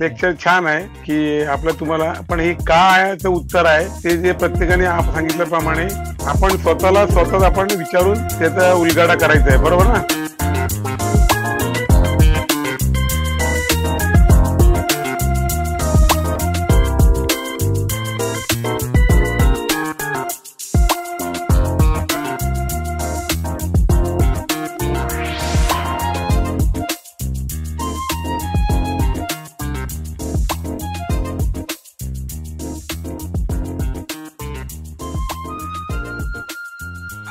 Lecture छान आहे की आपलं तुम्हाला, पण हे कायचं उत्तर आहे ते जे प्रत्येकाने सांगितल्याप्रमाणे आपण स्वतःच आपण विचारून त्याचा उलगडा करायचा आहे, बरोबर ना?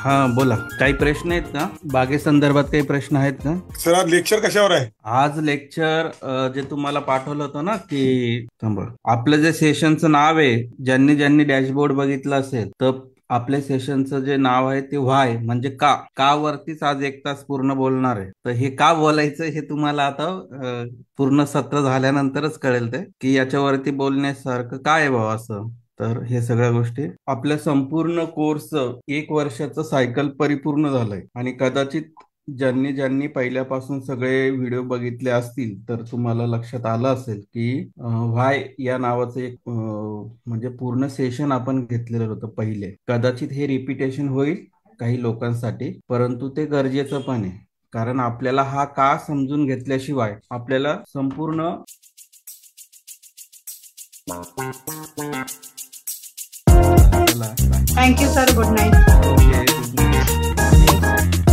हा बोला, काही प्रश्न आहेत का? बागेसंदर्भात काही प्रश्न आहेत का? सर आज लेक्चर कशावर आहे? आज लेक्चर जे तुम्हाला पाठवलं होतं ना, की थांबा, आपलं जे सेशनचं नाव आहे, ज्यांनी ज्यांनी डॅशबोर्ड बघितलं असेल तर आपल्या सेशनचं जे नाव आहे ते व्हाय म्हणजे का वरतीच आज 1 तास पूर्ण बोलणार आहे. तर हे का बोलायचं हे तुम्हाला आता पूर्ण सत्र झाल्यानंतरच कळेल ते, की याच्यावरती बोलण्यासारखं काय आहे बाबा असं. तर हे सगळ्या गोष्टी आपल्या संपूर्ण कोर्सचं 1 वर्षाचं सायकल परिपूर्ण झालंय आणि कदाचित ज्यांनी ज्यांनी पहिल्यापासून सगळे व्हिडिओ बघितले असतील तर तुम्हाला लक्षात आलं असेल की व्हाय या नावाचं एक म्हणजे पूर्ण सेशन आपण घेतलेलं होतं पहिले. कदाचित हे रिपिटेशन होईल काही लोकांसाठी, परंतु ते गरजेचं पण आहे, कारण आपल्याला हा का समजून घेतल्याशिवाय आपल्याला संपूर्ण Thank you, sir. Good night. Okay, good night.